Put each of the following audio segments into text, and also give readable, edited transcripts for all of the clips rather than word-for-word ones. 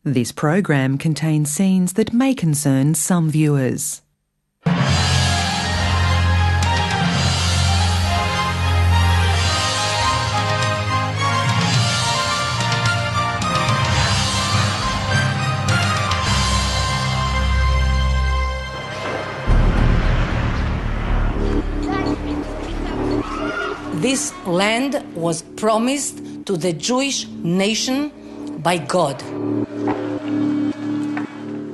This program contains scenes that may concern some viewers. This land was promised to the Jewish nation by God.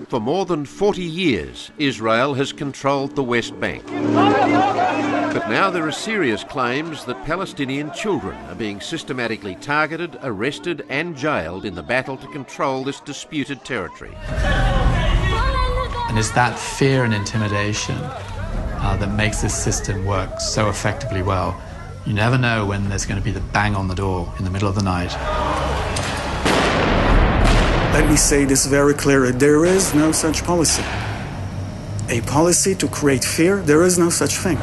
For more than 40 years, Israel has controlled the West Bank. But now there are serious claims that Palestinian children are being systematically targeted, arrested and jailed in the battle to control this disputed territory. And it's that fear and intimidation that makes this system work so effectively well. You never know when there's going to be the bang on the door in the middle of the night. Let me say this very clearly. There is no such policy. A policy to create fear, there is no such thing.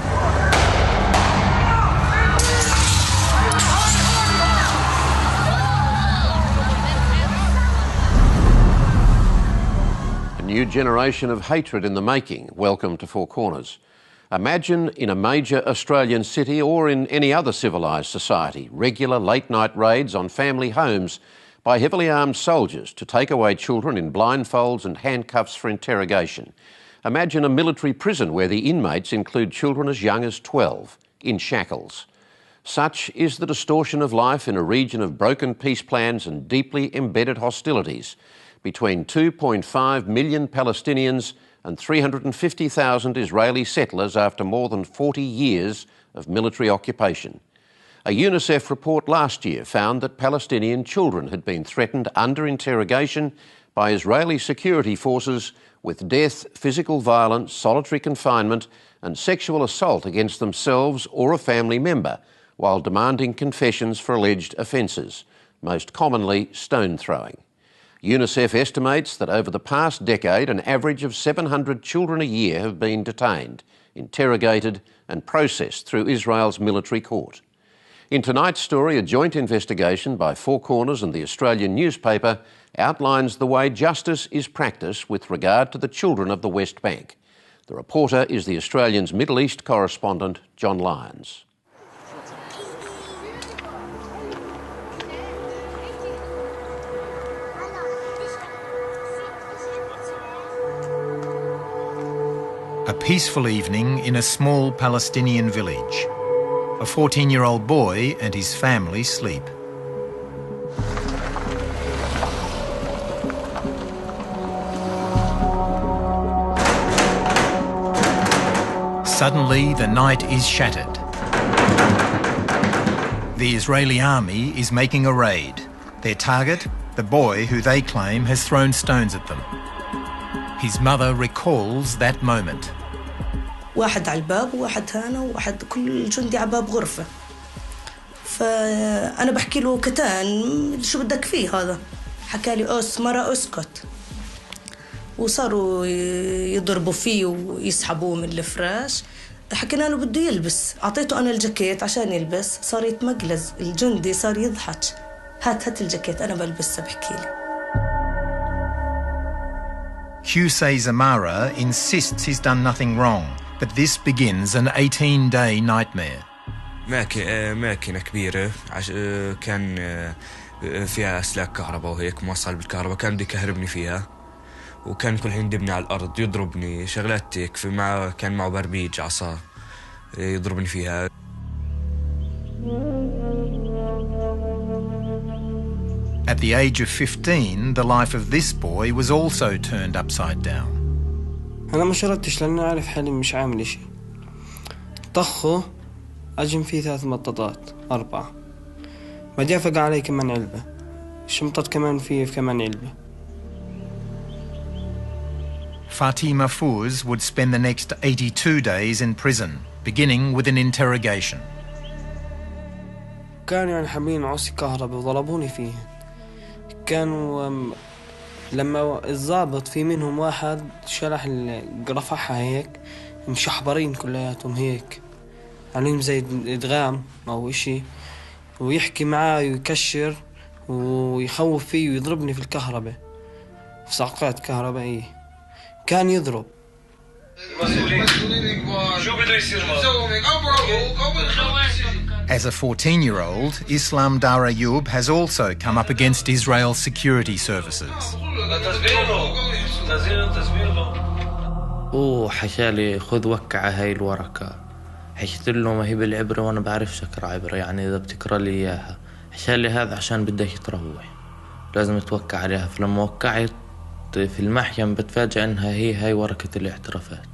A new generation of hatred in the making. Welcome to Four Corners. Imagine in a major Australian city or in any other civilised society, regular late-night raids on family homes by heavily armed soldiers to take away children in blindfolds and handcuffs for interrogation. Imagine a military prison where the inmates include children as young as 12, in shackles. Such is the distortion of life in a region of broken peace plans and deeply embedded hostilities between 2.5 million Palestinians and 350,000 Israeli settlers after more than 40 years of military occupation. A UNICEF report last year found that Palestinian children had been threatened under interrogation by Israeli security forces with death, physical violence, solitary confinement and sexual assault against themselves or a family member while demanding confessions for alleged offences, most commonly stone throwing. UNICEF estimates that over the past decade, an average of 700 children a year have been detained, interrogated and processed through Israel's military court. In tonight's story, a joint investigation by Four Corners and the Australian newspaper outlines the way justice is practiced with regard to the children of the West Bank. The reporter is the Australian's Middle East correspondent, John Lyons. A peaceful evening in a small Palestinian village. A 14-year-old boy and his family sleep. Suddenly, the night is shattered. The Israeli army is making a raid. Their target, the boy who they claim has thrown stones at them. His mother recalls that moment. واحد على الباب وواحد هنا وواحد كل جندي على باب غرفة. فأنا بحكي له كتان شو بدك فيه هذا؟ حكى لي أس مرة أسكت. وصاروا يضربوا فيه ويسحبوه من الفراش. حكينا له بده يلبس. أعطيته أنا الجاكيت عشان يلبس. صار يتمجلز الجندي صار يضحك. هات الجاكيت أنا بلبسه بحكي لي. Hussein Zamara insists he's done nothing wrong, but this begins an 18-day nightmare. ماكينة كبيرة كان فيها أسلاك كهرباء وهيك موصل بالكهرباء كان بده يكهربني فيها وكان كل حين يدبني على الأرض يضربني شغلات هيك كان معه بربيج عصا يضربني فيها. At the age of 15, the life of this boy was also turned upside down. أنا ما شردتش لأنه أعرف حالي مش عامل إشي. طخه أجم فيه 3 مطاطات 4. بعدين فقع علي كمان علبة. شمطت كمان فيه كمان علبة. Fatima Fouz would spend the next 82 days in prison, beginning with an interrogation. كانوا يعني حاملين عصي كهرباء وضربوني فيه. كانوا لما الضابط في منهم واحد شرح رفعها هيك مشحبرين كلياتهم هيك عليهم زي ادغام او اشي ويحكي معاه ويكشر ويخوف فيه ويضربني في الكهرباء صعقات كهربائية. كان يضرب. As a 14-year-old, Islam Dar Ayoub has also come up against Israel's security services. حكى لي خذ وكع هاي الورقة. حكيت له ما هي بالعبرة وأنا بعرفش أقرأ عبرة، يعني إذا بتقرأ لي إياها. حكى لي هذا عشان بدك تروح لازم توكع عليها. فلما وقعت في المحكمة بتفاجأ إنها هاي ورقة الاعترافات.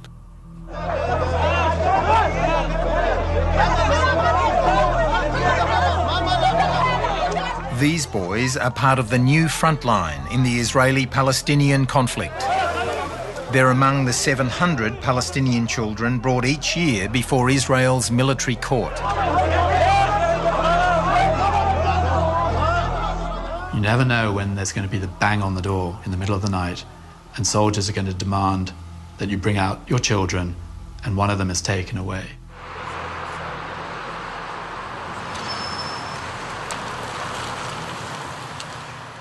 These boys are part of the new front line in the Israeli-Palestinian conflict. They're among the 700 Palestinian children brought each year before Israel's military court. You never know when there's going to be the bang on the door in the middle of the night and soldiers are going to demand that you bring out your children and one of them is taken away.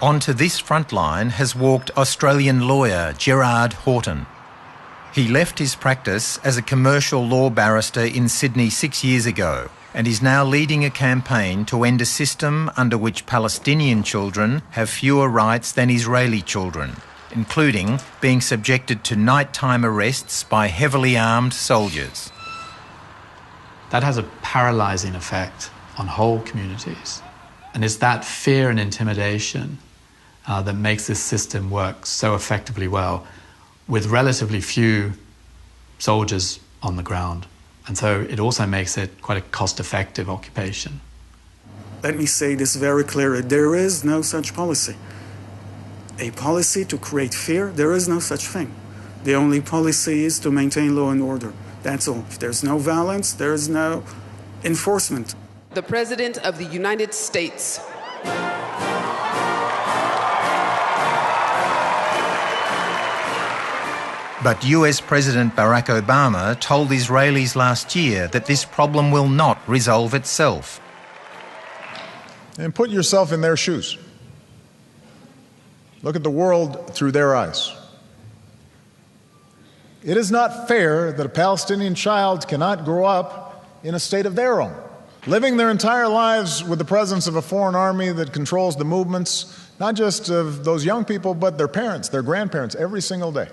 Onto this front line has walked Australian lawyer Gerard Horton. He left his practice as a commercial law barrister in Sydney 6 years ago and is now leading a campaign to end a system under which Palestinian children have fewer rights than Israeli children, including being subjected to nighttime arrests by heavily armed soldiers. That has a paralysing effect on whole communities. And it's that fear and intimidation that makes this system work so effectively well with relatively few soldiers on the ground. And so it also makes it quite a cost-effective occupation. Let me say this very clearly. There is no such policy. A policy to create fear, there is no such thing. The only policy is to maintain law and order. That's all. If there's no violence, there is no enforcement. The President of the United States. But US President Barack Obama told Israelis last year that this problem will not resolve itself. And put yourself in their shoes. Look at the world through their eyes. It is not fair that a Palestinian child cannot grow up in a state of their own, living their entire lives with the presence of a foreign army that controls the movements, not just of those young people, but their parents, their grandparents, every single day.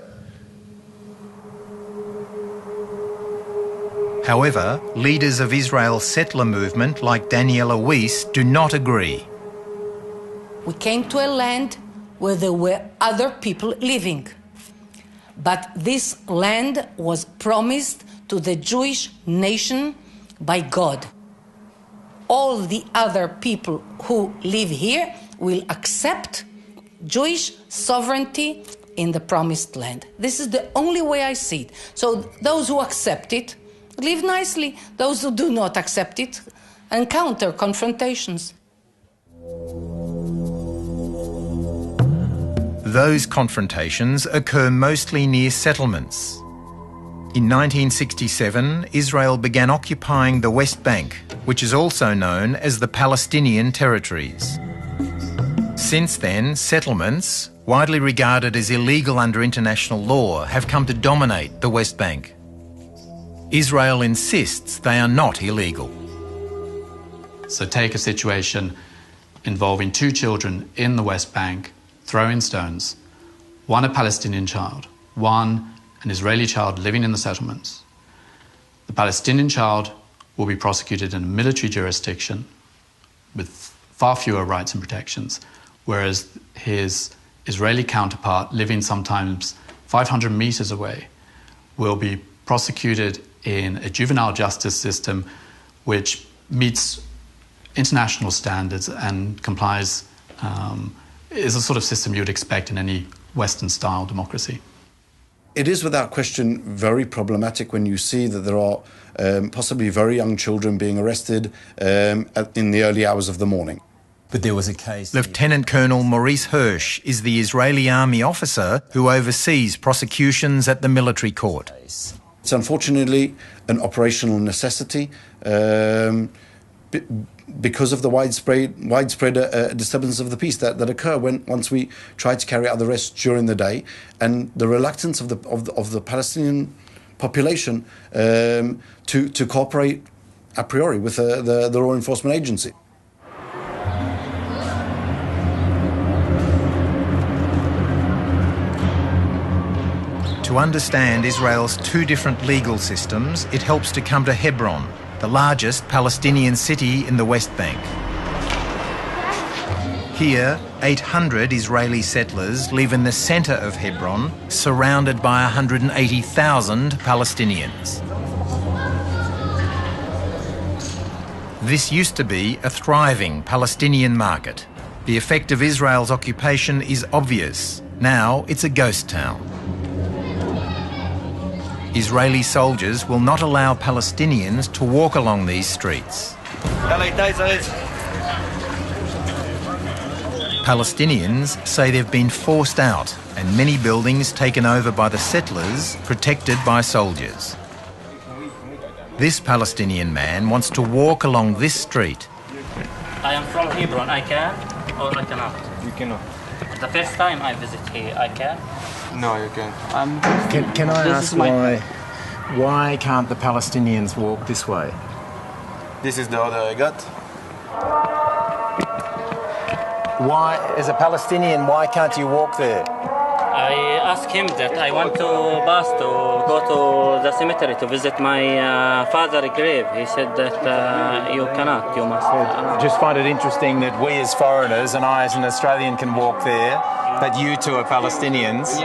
However, leaders of Israel's settler movement like Daniela Weiss do not agree. We came to a land where there were other people living. But this land was promised to the Jewish nation by God. All the other people who live here will accept Jewish sovereignty in the promised land. This is the only way I see it. So those who accept it live nicely. Those who do not accept it encounter confrontations. Those confrontations occur mostly near settlements. In 1967, Israel began occupying the West Bank, which is also known as the Palestinian territories. Since then, settlements, widely regarded as illegal under international law, have come to dominate the West Bank. Israel insists they are not illegal. So take a situation involving two children in the West Bank throwing stones, one a Palestinian child, one an Israeli child living in the settlements. The Palestinian child will be prosecuted in a military jurisdiction with far fewer rights and protections, whereas his Israeli counterpart, living sometimes 500 meters away, will be prosecuted in a juvenile justice system which meets international standards and complies, is a sort of system you would expect in any Western-style democracy. It is without question very problematic when you see that there are possibly very young children being arrested in the early hours of the morning. But there was a case... Lieutenant Colonel Maurice Hirsch is the Israeli army officer who oversees prosecutions at the military court. It's unfortunately an operational necessity because of the widespread disturbance of the peace that occur once we try to carry out the arrests during the day, and the reluctance of the Palestinian population to cooperate a priori with the law enforcement agency. To understand Israel's two different legal systems, it helps to come to Hebron, the largest Palestinian city in the West Bank. Here, 800 Israeli settlers live in the centre of Hebron, surrounded by 180,000 Palestinians. This used to be a thriving Palestinian market. The effect of Israel's occupation is obvious. Now it's a ghost town. Israeli soldiers will not allow Palestinians to walk along these streets. Palestinians say they've been forced out and many buildings taken over by the settlers, protected by soldiers. This Palestinian man wants to walk along this street. I am from Hebron. I can or I cannot? You cannot. The first time I visit here, I can? No, you can't. Can I ask why can't the Palestinians walk this way? This is the order I got. Why, as a Palestinian, why can't you walk there? I asked him that I want to pass to go to the cemetery to visit my father's grave. He said that you cannot, you must. Just find it interesting that we as foreigners and I as an Australian can walk there, but you two are Palestinians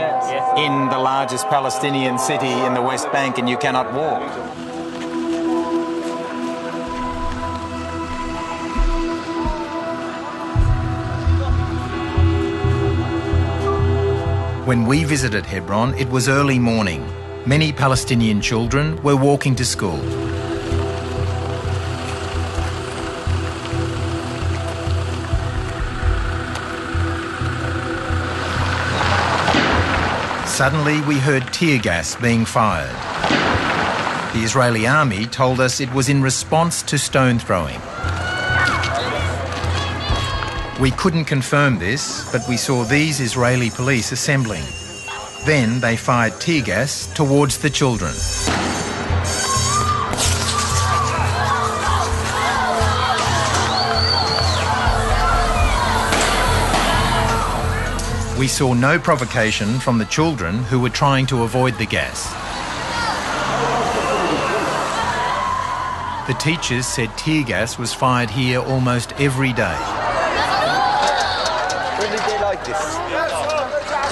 in the largest Palestinian city in the West Bank and you cannot walk. When we visited Hebron, it was early morning. Many Palestinian children were walking to school. Suddenly, we heard tear gas being fired. The Israeli army told us it was in response to stone throwing. We couldn't confirm this, but we saw these Israeli police assembling. Then they fired tear gas towards the children. We saw no provocation from the children who were trying to avoid the gas. The teachers said tear gas was fired here almost every day. Every day like this.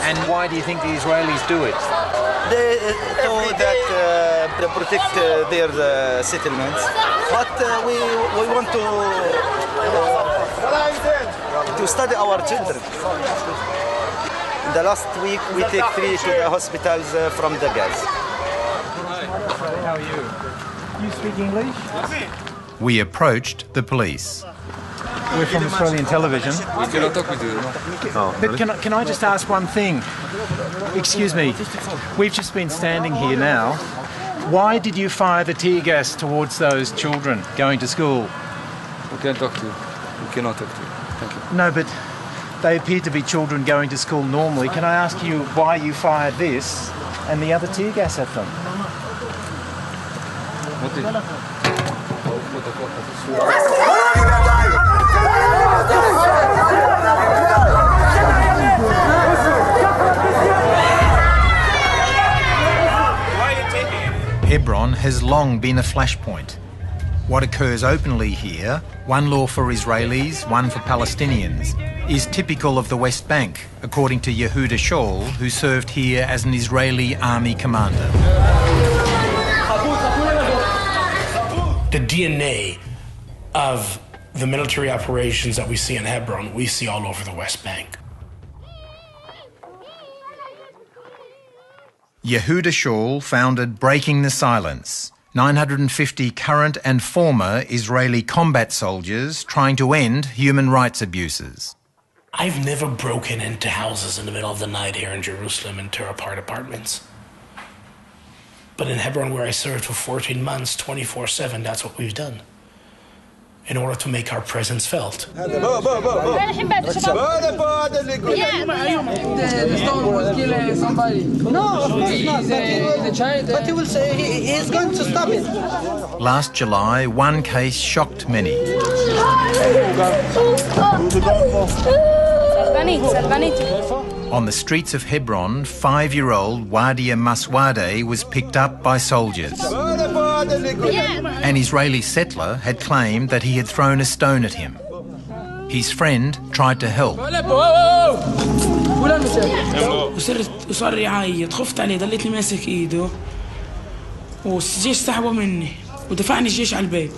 And why do you think the Israelis do it? They thought that they protect their settlements, but we want to study our children. In the last week, we take 3 to the hospitals from the gas. How are you? You speak English? We approached the police. We're from Australian television. We cannot talk with you. Oh, but really? Can I just ask one thing? Excuse me. We've just been standing here now. Why did you fire the tear gas towards those children going to school? We can't talk to you. We cannot talk to you. Thank you. No, but they appear to be children going to school normally. Can I ask you why you fired this and the other tear gas at them? Hebron has long been a flashpoint. What occurs openly here, one law for Israelis, one for Palestinians, is typical of the West Bank, according to Yehuda Shaul, who served here as an Israeli army commander. The DNA of the military operations that we see in Hebron, we see all over the West Bank. Yehuda Shaul founded Breaking the Silence, 950 current and former Israeli combat soldiers trying to end human rights abuses. I've never broken into houses in the middle of the night here in Jerusalem and tore apart apartments. But in Hebron, where I served for 14 months, 24/7, that's what we've done. in order to make our presence felt. The stone will kill somebody. No, of course not. The child. But he will say he's going to stop it. Last July, one case shocked many. On the streets of Hebron, 5-year-old Wadia Maswadeh was picked up by soldiers. An Israeli settler had claimed that he had thrown a stone at him. His friend tried to help. وصار يعيط خفت عليه ضليتني ماسك ايده والجيش سحبه مني ودفعني الجيش على البيت.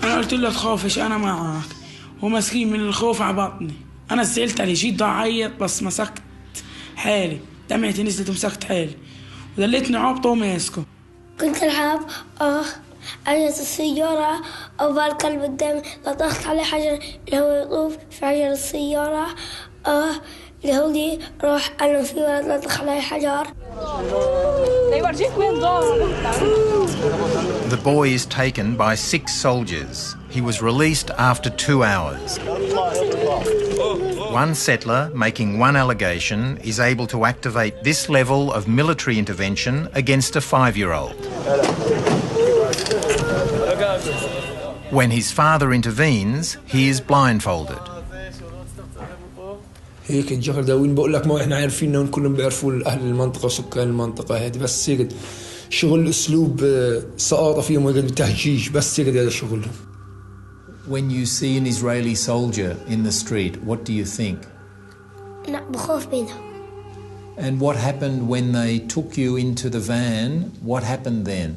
أنا قلت له تخافش أنا معك ومسكين من الخوف على بطني. أنا زعلت عليه جيت ضاعيط بس مسكت حالي دمعتي نزلت ومسكت حالي وظليتني عابطه وماسكه. كنت ألعب عجلة السيارة أو بالكلب قدامي لطخت عليه حجر اللي هو يطوف في عجلة السيارة اللي هو لي روح أنا في ولد لطخ عليه حجر. The boy is taken by 6 soldiers. He was released after 2 hours. One settler making one allegation is able to activate this level of military intervention against a 5-year-old. When his father intervenes, he is blindfolded. هيك الجهر داوين بقول لك ما احنا عارفين انهم كلهم بيعرفوا اهل المنطقه وسكان المنطقه هذه بس هيك شغل اسلوب سقاطه فيهم وتهجيج بس هيك هذا شغلهم. When you see an Israeli soldier in the street, what do you think? لا بخاف منهم. And what happened when they took you into the van? What happened then?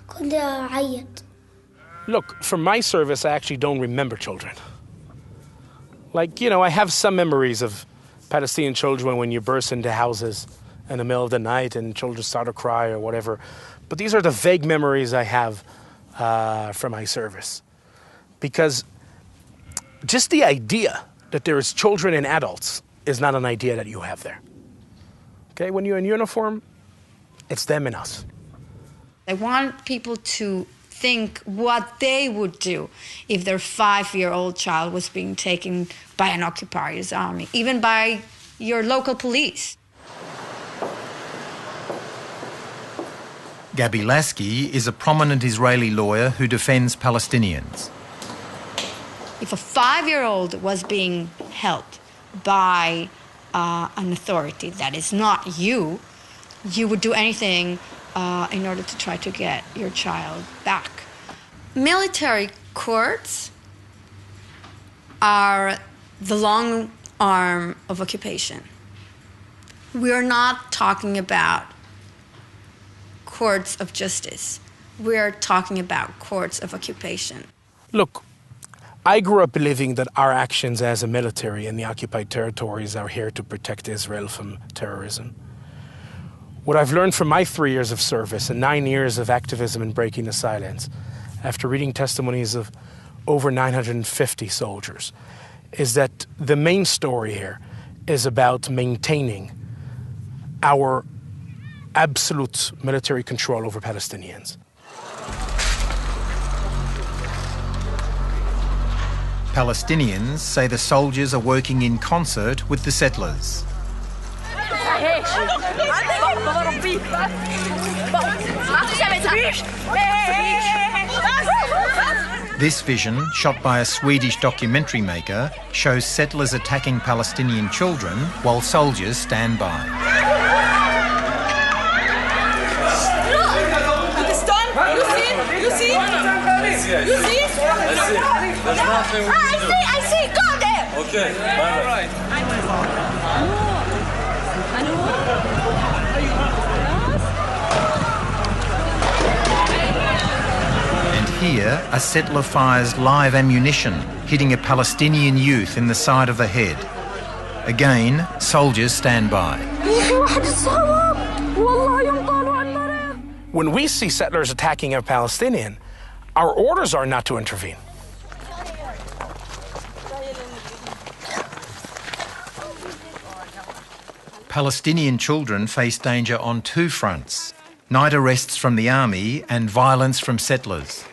كنت أعيط. Look, from my service, I actually don't remember children. Like, you know, I have some memories of Palestinian children when you burst into houses in the middle of the night and children start to cry or whatever. But these are the vague memories I have from my service. Because just the idea that there is children and adults is not an idea that you have there. Okay, when you're in uniform, it's them and us. I want people to think what they would do if their 5-year-old child was being taken by an occupier's army, even by your local police. Gabi Lasky is a prominent Israeli lawyer who defends Palestinians. If a 5-year-old was being held by an authority that is not you, you would do anything in order to try to get your child back. Military courts are the long arm of occupation. We're not talking about courts of justice. We're talking about courts of occupation. Look, I grew up believing that our actions as a military in the occupied territories are here to protect Israel from terrorism. What I've learned from my 3 years of service and 9 years of activism in breaking the silence, after reading testimonies of over 950 soldiers, is that the main story here is about maintaining our absolute military control over Palestinians. Palestinians say the soldiers are working in concert with the settlers. This vision, shot by a Swedish documentary maker, shows settlers attacking Palestinian children while soldiers stand by. You see? I see. Go there. Okay. Bye. And here, a settler fires live ammunition, hitting a Palestinian youth in the side of the head. Again, soldiers stand by. When we see settlers attacking a Palestinian, our orders are not to intervene. Palestinian children face danger on two fronts: night arrests from the army and violence from settlers.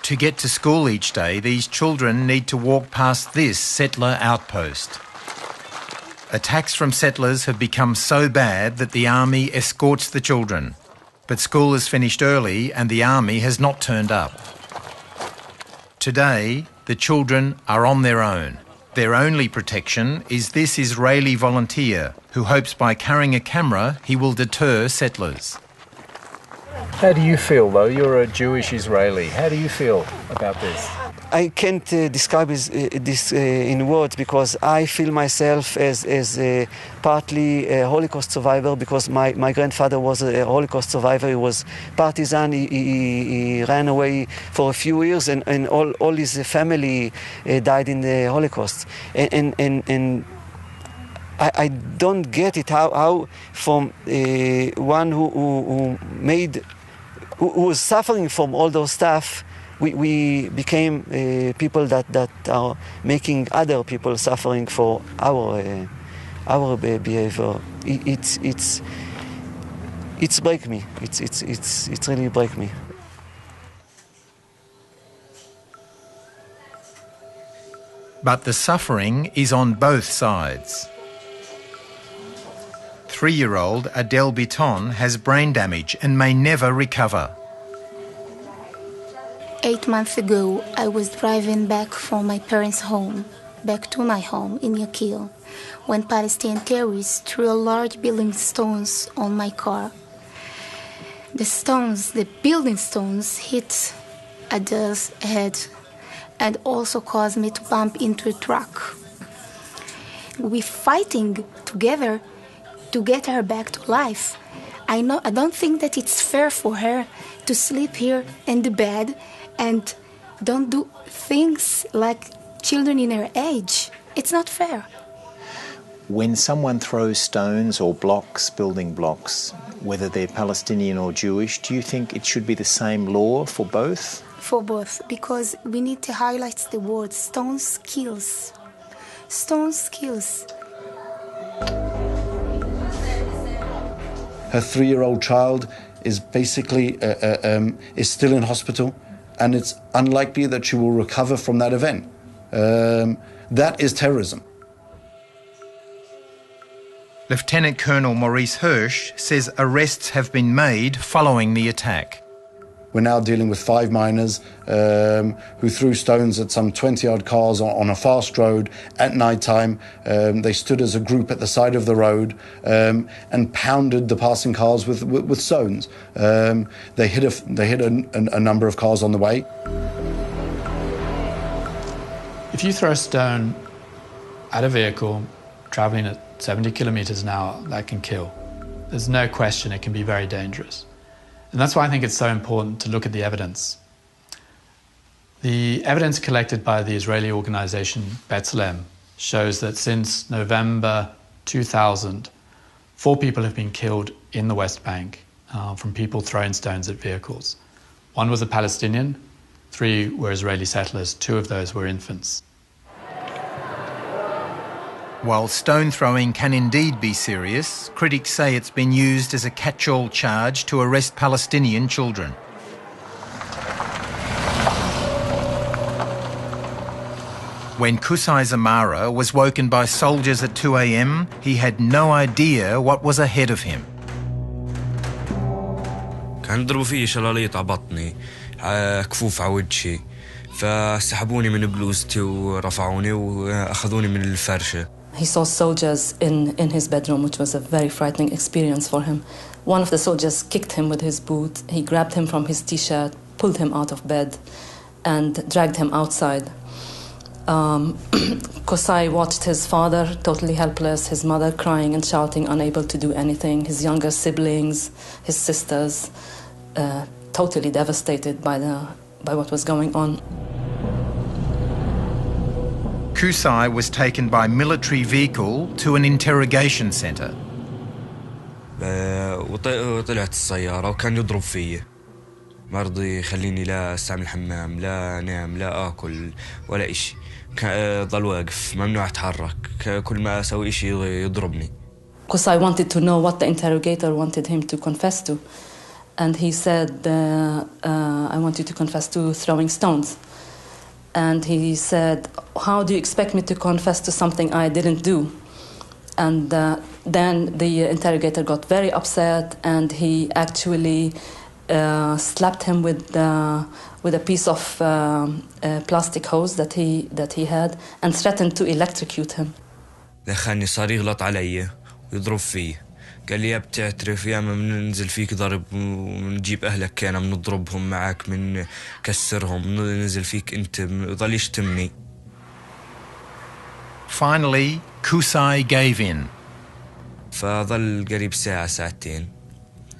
To get to school each day, these children need to walk past this settler outpost. Attacks from settlers have become so bad that the army escorts the children. But school has finished early and the army has not turned up. Today, the children are on their own. Their only protection is this Israeli volunteer who hopes by carrying a camera he will deter settlers. How do you feel, though? You're a Jewish Israeli. How do you feel about this? I can't describe this in words, because I feel myself as partly a Holocaust survivor, because my grandfather was a Holocaust survivor. He was partisan. He ran away for a few years, and all his family died in the Holocaust. And I don't get it how from one who was suffering from all those stuff, we became people that are making other people suffering for our behavior. It's break me. It's really break me. But the suffering is on both sides. 3-year-old Adele Biton has brain damage and may never recover. 8 months ago, I was driving back from my parents' home, back to my home in Yakil, when Palestinian terrorists threw large building stones on my car. The building stones hit Adele's head and also caused me to bump into a truck. We're fighting together to get her back to life. I don't think that it's fair for her to sleep here in the bed and don't do things like children in her age. It's not fair. When someone throws stones or blocks, building blocks, whether they're Palestinian or Jewish, do you think it should be the same law for both? For both, because we need to highlight the word stones kills. Stones kills. Her 3-year-old child is basically is still in hospital, and it's unlikely that she will recover from that event. That is terrorism. Lieutenant Colonel Maurice Hirsch says arrests have been made following the attack. We're now dealing with 5 miners who threw stones at some 20-odd cars on a fast road at night time. They stood as a group at the side of the road and pounded the passing cars with stones. They hit a number of cars on the way. If you throw a stone at a vehicle travelling at 70 kilometres an hour, that can kill. There's no question it can be very dangerous. And that's why I think it's so important to look at the evidence. The evidence collected by the Israeli organization B'Tselem shows that since November 2000, 4 people have been killed in the West Bank from people throwing stones at vehicles. 1 was a Palestinian, 3 were Israeli settlers, 2 of those were infants. While stone throwing can indeed be serious, critics say it's been used as a catch-all charge to arrest Palestinian children. When Kusai Zamara was woken by soldiers at 2 a.m, he had no idea what was ahead of him. كان يضربوا في شلاليط على بطني، كفوف على وجهي، فسحبوني من بلوزتي ورفعوني وأخذوني من الفرشة. He saw soldiers in his bedroom, which was a very frightening experience for him. One of the soldiers kicked him with his boot. He grabbed him from his T-shirt, pulled him out of bed, and dragged him outside. Kusai watched his father totally helpless, his mother crying and shouting, unable to do anything, his younger siblings, his sisters, totally devastated by what was going on. Kusai was taken by military vehicle to an interrogation centre. وطلعت السيارة وكان يضرب فيي ما رضي يخليني لا استعمل الحمام لا انام لا اكل ولا اشي ضل واقف ممنوع اتحرك كل ما اسوي اشي يضربني. Because I wanted to know what the interrogator wanted him to confess to. And he said, I want you to confess to throwing stones. And he said, how do you expect me to confess to something I didn't do? And then the interrogator got very upset and he actually slapped him with a piece of plastic hose that he had and threatened to electrocute him. دخلني صار يغلط علي ويضرب فيه قال لي يا بتعترف يا ما بننزل فيك ضرب ونجيب أهلك كان بنضربهم معك من كسرهم ننزل فيك أنت ضل يشتمني. Finally, Kusai gave in. فظل قريب ساعة ساعتين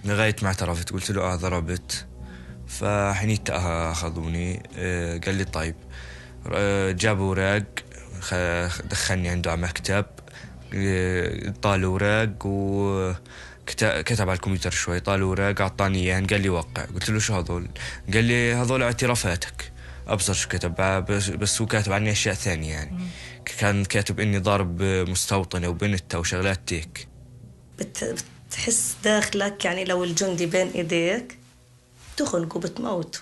لغاية ما اعترفت قلت له ضربت فحنيت أخذوني قال لي طيب جابوا وراق دخلني عنده على مكتب طال وراق وكتب على الكمبيوتر شوي طال وراق أعطاني إياه قال لي وقع قلت له شو هذول قال لي هذول اعترافاتك أبصر شو كتب بس هو كاتب عني أشياء ثانية يعني كان كاتب إني ضارب مستوطنة وبنتها وشغلات هيك. بتحس داخلك يعني لو الجندي بين إيديك تخنقه بتموته.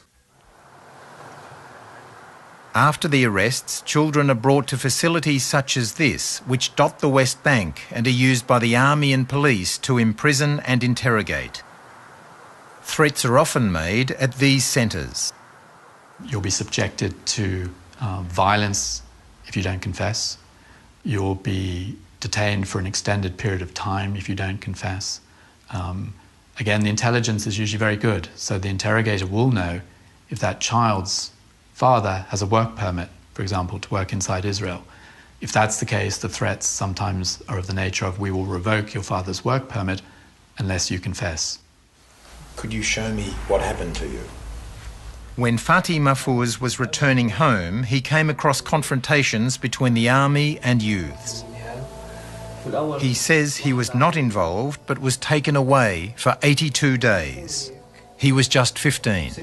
After the arrests, children are brought to facilities such as this, which dot the West Bank and are used by the army and police to imprison and interrogate. Threats are often made at these centres. You'll be subjected to violence if you don't confess. You'll be detained for an extended period of time if you don't confess. Again, the intelligence is usually very good, so the interrogator will know if that child's father has a work permit, for example, to work inside Israel. If that's the case, the threats sometimes are of the nature of we will revoke your father's work permit unless you confess. Could you show me what happened to you? When Fatih Mahfouz was returning home, he came across confrontations between the army and youths. He says he was not involved but was taken away for 82 days. He was just 15.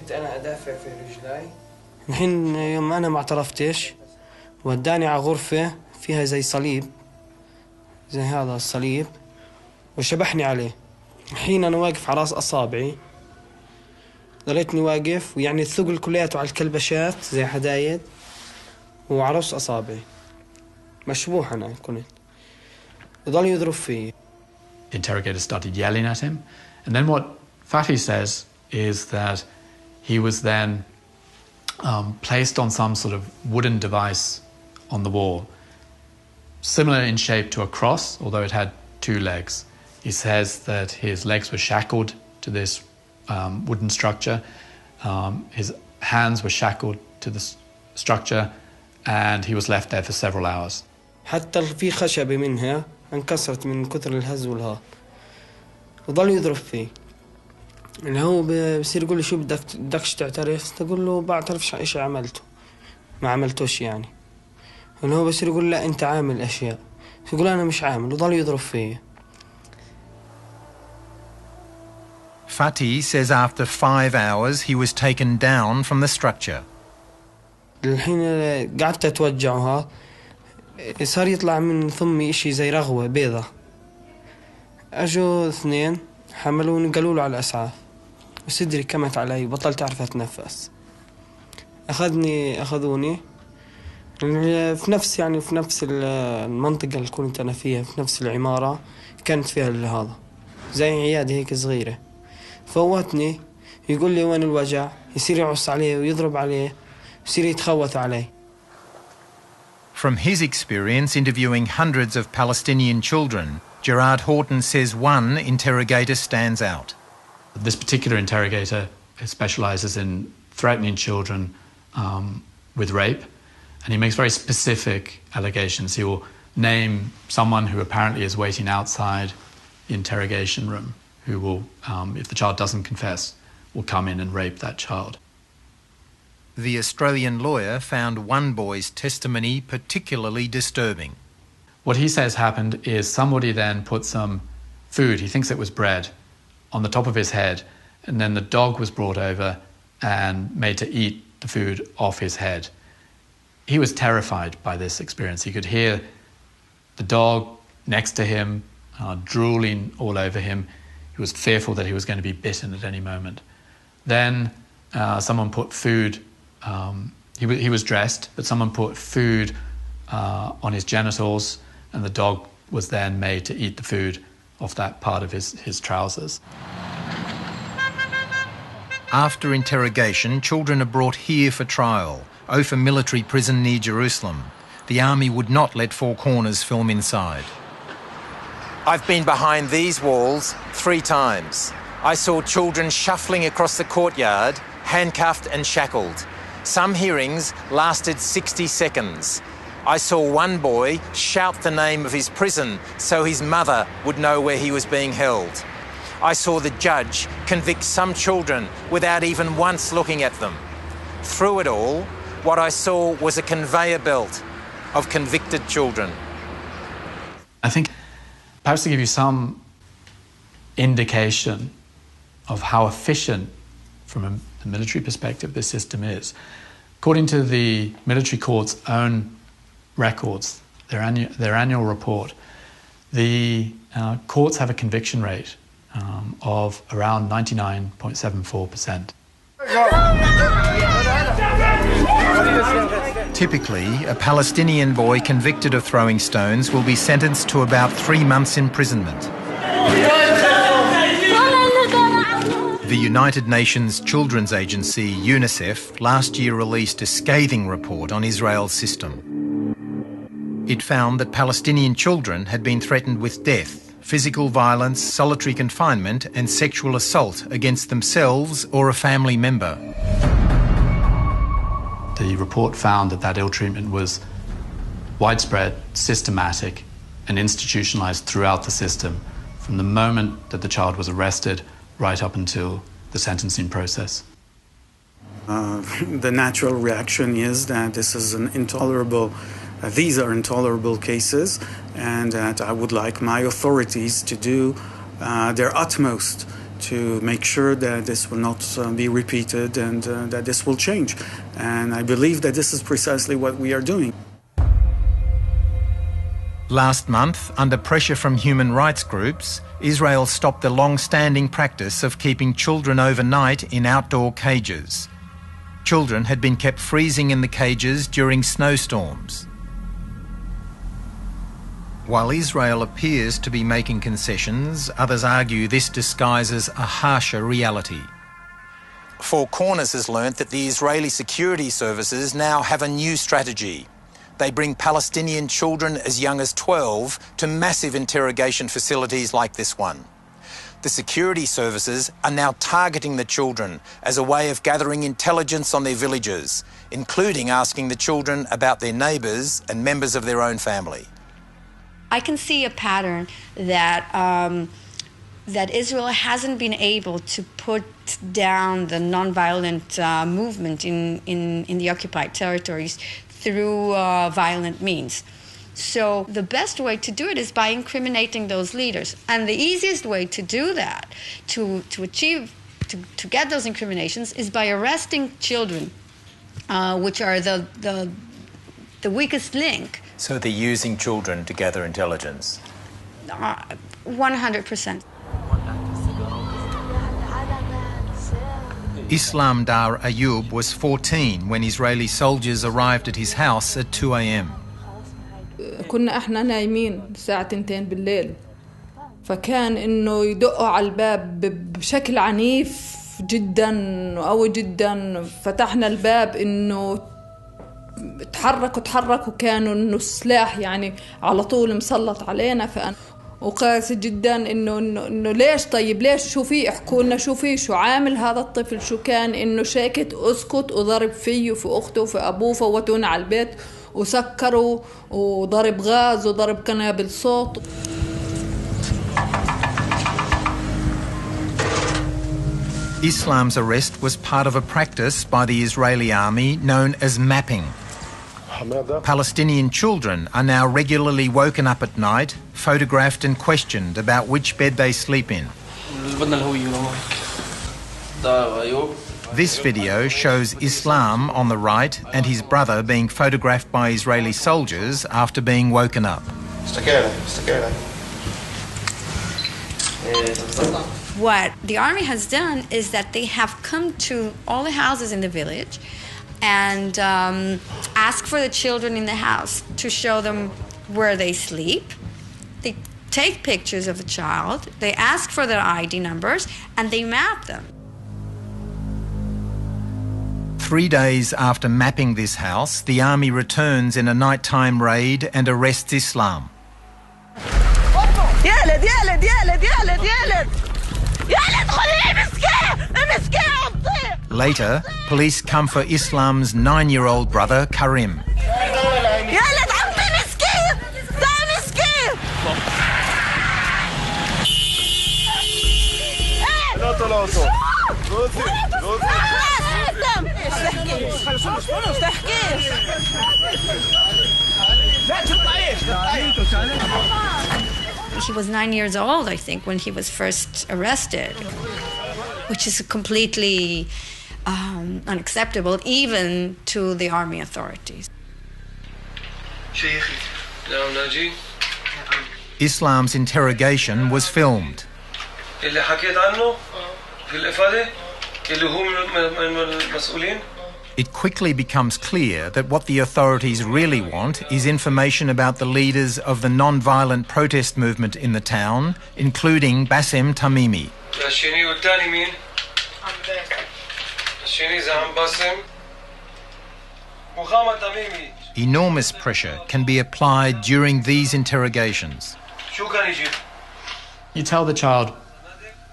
الحين يوم أنا ما اعترفتش وداني على غرفة فيها زي صليب زي هذا الصليب وشبحني عليه. الحين أنا واقف على رأس أصابعي ضليتني واقف ويعني الثقل كلياته على الكلبشات زي حدايد وعلى رأس أصابعي مشبوح أنا كنت وضل يضرب فيه. The interrogator started yelling at him, and then what Fatih says is that he was then placed on some sort of wooden device on the wall, similar in shape to a cross, although it had two legs. He says that his legs were shackled to this wooden structure, his hands were shackled to this structure, and he was left there for several hours. حتى في خشبة منها انكسرت من كثر الهز والهار وضل يضرب فيه. اللي هو بصير يقول لي شو بدكش تعترف؟ تقول له بعترفش ايش عملته ما عملتوش يعني. اللي هو بصير يقول لا انت عامل اشياء يقول انا مش عامل وضل يضرب فيه. Fatih says after 5 hours he was taken down from the structure. الحين قعدت اتوجعها صار يطلع من ثمي اشي زي رغوة بيضة. اجوا اثنين حملوني قالوا له على الاسعاف وصدري كمت علي وبطلت اعرف اتنفس. اخذوني في نفس يعني في نفس المنطقة اللي كنت انا فيها في نفس العمارة كانت فيها هذا زي عيادة هيك صغيرة. فوتني يقول لي وين الوجع يصير يعص عليه ويضرب عليه يصير يتخوت عليه. From his experience interviewing hundreds of Palestinian children, Gerard Horton says one interrogator stands out. This particular interrogator specialises in threatening children with rape, and he makes very specific allegations. He will name someone who apparently is waiting outside the interrogation room, who will, if the child doesn't confess, will come in and rape that child. The Australian lawyer found one boy's testimony particularly disturbing. What he says happened is somebody then put some food, he thinks it was bread, on the top of his head, and then the dog was brought over and made to eat the food off his head. He was terrified by this experience. He could hear the dog next to him drooling all over him. He was fearful that he was going to be bitten at any moment. Then someone put food, he was dressed, but someone put food on his genitals, and the dog was then made to eat the food off that part of his trousers. After interrogation, children are brought here for trial, Ophir military prison near Jerusalem. The army would not let Four Corners film inside. I've been behind these walls 3 times. I saw children shuffling across the courtyard, handcuffed and shackled. Some hearings lasted 60 seconds. I saw one boy shout the name of his prison so his mother would know where he was being held. I saw the judge convict some children without even once looking at them. Through it all, what I saw was a conveyor belt of convicted children. I think perhaps to give you some indication of how efficient, from a military perspective, this system is. According to the military court's own records, their annual report, the courts have a conviction rate of around 99.74%. Typically, a Palestinian boy convicted of throwing stones will be sentenced to about 3 months' imprisonment. The United Nations Children's Agency, UNICEF, last year released a scathing report on Israel's system. It found that Palestinian children had been threatened with death, physical violence, solitary confinement and sexual assault against themselves or a family member. The report found that ill treatment was widespread, systematic and institutionalized throughout the system from the moment that the child was arrested right up until the sentencing process. The natural reaction is that this is these are intolerable cases, and that I would like my authorities to do their utmost to make sure that this will not be repeated and that this will change. And I believe that this is precisely what we are doing. Last month, under pressure from human rights groups, Israel stopped the long-standing practice of keeping children overnight in outdoor cages. Children had been kept freezing in the cages during snowstorms. While Israel appears to be making concessions, others argue this disguises a harsher reality. Four Corners has learnt that the Israeli security services now have a new strategy. They bring Palestinian children as young as 12 to massive interrogation facilities like this one. The security services are now targeting the children as a way of gathering intelligence on their villages, including asking the children about their neighbours and members of their own family. I can see a pattern that that Israel hasn't been able to put down the nonviolent movement in the occupied territories through violent means. So the best way to do it is by incriminating those leaders. And the easiest way to do that, to get those incriminations, is by arresting children, which are the weakest link. So they're using children to gather intelligence? 100%. Islam Dar Ayub was 14 when Israeli soldiers arrived at his house at 2 a.m. كنا احنا نايمين الساعة 2 بالليل فكان انه يدقوا على الباب بشكل عنيف جدا وقوي جدا. فتحنا الباب انه تحركوا كانوا انه السلاح يعني على طول مسلط علينا. فأنا وقاسي جدا انه ليش طيب ليش شو في احكوا لنا شو في شو عامل هذا الطفل شو كان انه شاكت اسكت وضرب فيه وفي اخته وفي ابوه فوتونا على البيت وسكروا وضرب غاز وضرب قنابل صوت. Islam's arrest was part of a practice by the Israeli army known as mapping. Palestinian children are now regularly woken up at night, photographed and questioned about which bed they sleep in. This video shows Islam on the right and his brother being photographed by Israeli soldiers after being woken up. What the army has done is that they have come to all the houses in the village and ask for the children in the house to show them where they sleep. They take pictures of the child, they ask for their ID numbers, and they map them. 3 days after mapping this house, the army returns in a nighttime raid and arrests Islam. Later, police come for Islam's 9-year-old brother, Karim. He was 9 years old, I think, when he was first arrested, which is completely unacceptable even to the army authorities. Islam's interrogation was filmed. It quickly becomes clear that what the authorities really want is information about the leaders of the non-violent protest movement in the town, including Bassem Tamimi. Enormous pressure can be applied during these interrogations. You tell the child,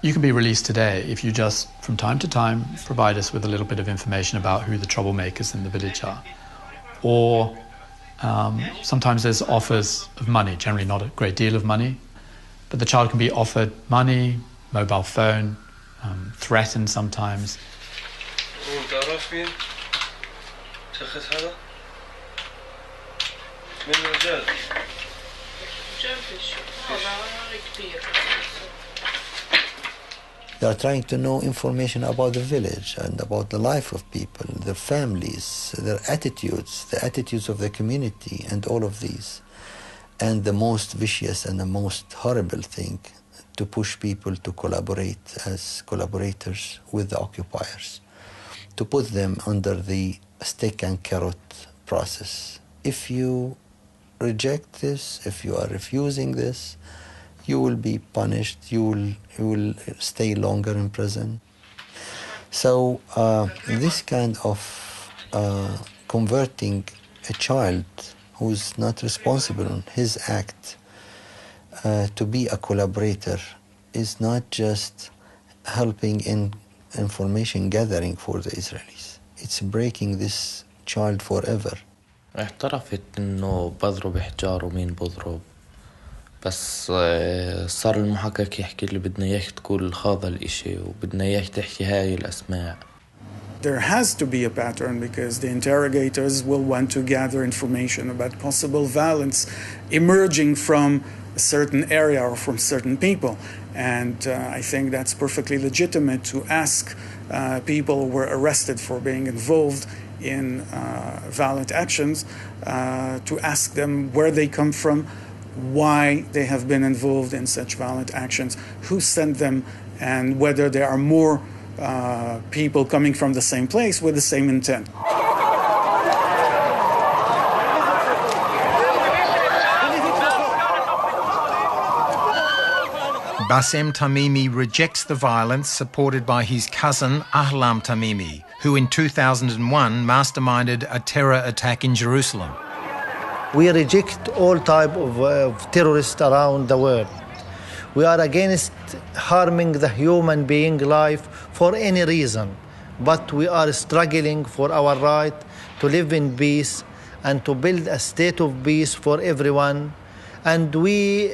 you can be released today if you just, from time to time, provide us with a little bit of information about who the troublemakers in the village are. Or sometimes there's offers of money, generally not a great deal of money, but the child can be offered money, mobile phone, threatened sometimes. They are trying to know information about the village and about the life of people, their families, their attitudes, the attitudes of the community, and all of these. And the most vicious and the most horrible thing, to push people to collaborate as collaborators with the occupiers, to put them under the stick and carrot process. If you reject this, if you are refusing this, you will be punished, you will stay longer in prison. So this kind of converting a child who's not responsible on his act to be a collaborator is not just helping in information gathering for the Israelis. It's breaking this child forever. اعترفت انه بضرب حجار ومين بضرب بس صار المحقق يحكي لي بدنا اياك تقول هذا الاشي وبدنا اياك تحكي هاي الاسماء. There has to be a pattern because the interrogators will want to gather information about possible violence emerging from a certain area or from certain people. And I think that's perfectly legitimate to ask people who were arrested for being involved in violent actions, to ask them where they come from, why they have been involved in such violent actions, who sent them, and whether there are more people coming from the same place with the same intent. Bassem Tamimi rejects the violence supported by his cousin Ahlam Tamimi, who in 2001 masterminded a terror attack in Jerusalem. We reject all type of terrorists around the world. We are against harming the human being life for any reason, but we are struggling for our right to live in peace and to build a state of peace for everyone. And we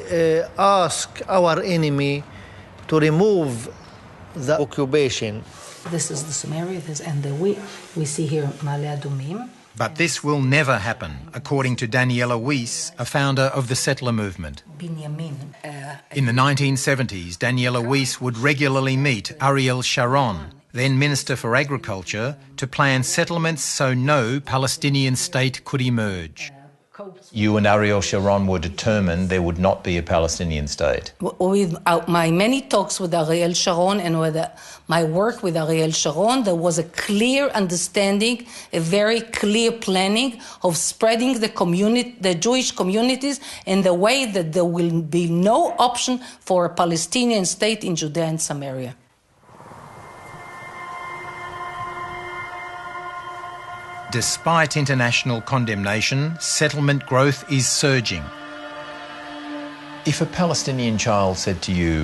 ask our enemy to remove the occupation. This is the Sumeria, and we see here Ma'ale Adumim. But this will never happen, according to Daniela Weiss, a founder of the settler movement. In the 1970s, Daniela Weiss would regularly meet Ariel Sharon, then Minister for Agriculture, to plan settlements so no Palestinian state could emerge. You and Ariel Sharon were determined there would not be a Palestinian state. With my many talks with Ariel Sharon and with my work with Ariel Sharon, there was a clear understanding, a very clear planning of spreading the Jewish communities in the way that there will be no option for a Palestinian state in Judea and Samaria. Despite international condemnation, settlement growth is surging. If a Palestinian child said to you,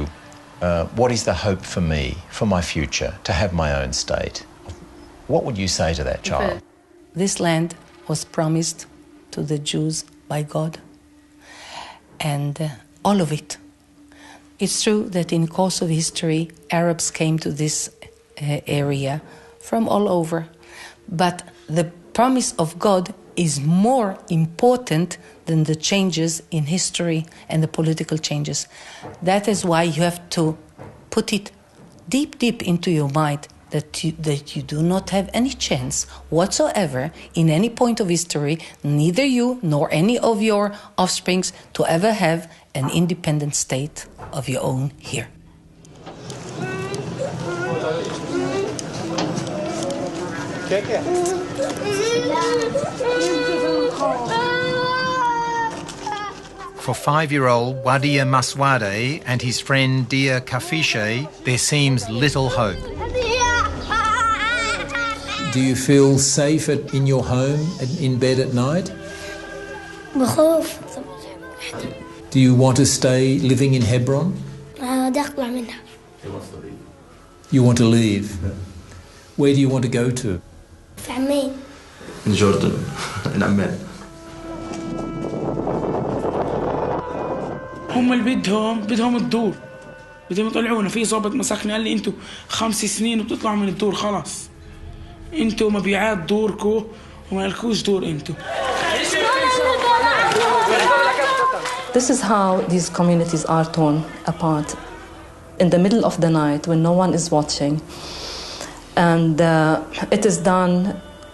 what is the hope for me, for my future, to have my own state, what would you say to that child? This land was promised to the Jews by God, and all of it. It's true that in the course of history, Arabs came to this area from all over, but the promise of God is more important than the changes in history and the political changes. That is why you have to put it deep, deep into your mind that you do not have any chance whatsoever in any point of history, neither you nor any of your offsprings, to ever have an independent state of your own here. For 5-year-old Wadia Maswade and his friend Dia Kafishe, there seems little hope. Do you feel safe in your home, in bed at night? Do you want to stay living in Hebron? You want to leave? Where do you want to go to? In Jordan, in Amman. هم اللي بدهم الدور، بدهم يطلعونا. في ضابط مسكني قال لي انتوا 5 سنين وبتطلعوا من الدور خلاص، انتوا مبيعات دوركم وما لكوش دور انتوا. This is how these communities are torn apart in the middle of the night when no one is watching, and it is done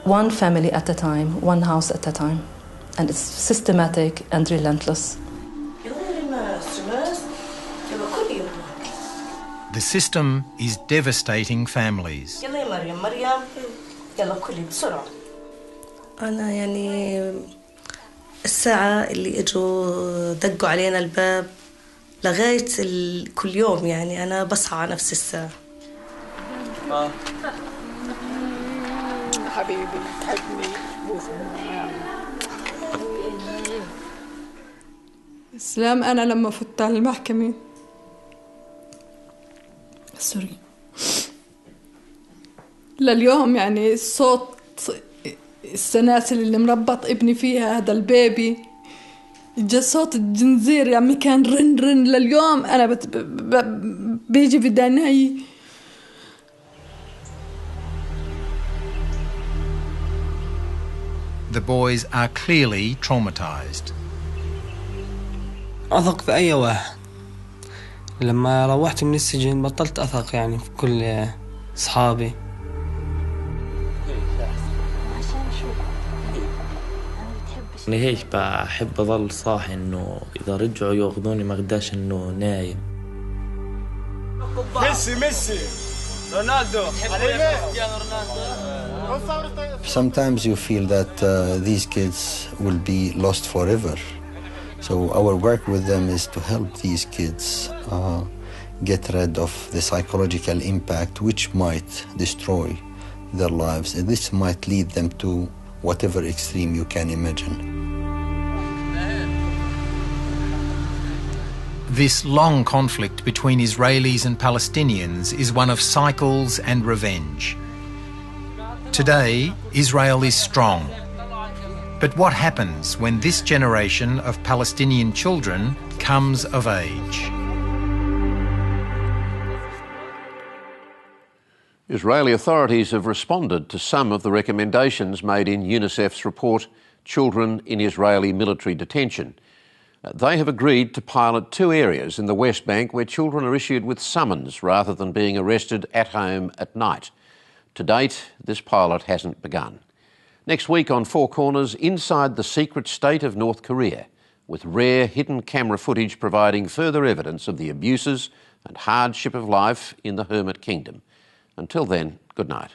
one family at a time, one house at a time, and it's systematic and relentless. The system is devastating families. أنا يعني الساعة اللي إجوا دقوا علينا الباب لغاية كل يوم، يعني أنا بصحى على نفس الساعة. حبيبي تحبني اسلام. أنا لما فت على المحكمة سوري لليوم يعني صوت السلاسل اللي مربط ابني فيها هذا البيبي، جا صوت الجنزير يعني كان رن رن لليوم أنا بيجي في داناي. The boys are clearly traumatized. أثق في أي واحد. لما روحت من السجن بطلت أثق يعني في كل أصحابي. أنا هيك بحب أظل صاحي إنه إذا رجعوا يأخذوني ما قداش إنه نايم. ميسي رونالدو. Sometimes you feel that these kids will be lost forever. So our work with them is to help these kids get rid of the psychological impact which might destroy their lives. And this might lead them to whatever extreme you can imagine. This long conflict between Israelis and Palestinians is one of cycles and revenge. Today, Israel is strong. But what happens when this generation of Palestinian children comes of age? Israeli authorities have responded to some of the recommendations made in UNICEF's report, Children in Israeli Military Detention. They have agreed to pilot 2 areas in the West Bank where children are issued with summons rather than being arrested at home at night. To date, this pilot hasn't begun. Next week on Four Corners, inside the secret state of North Korea, with rare hidden camera footage providing further evidence of the abuses and hardship of life in the Hermit Kingdom. Until then, good night.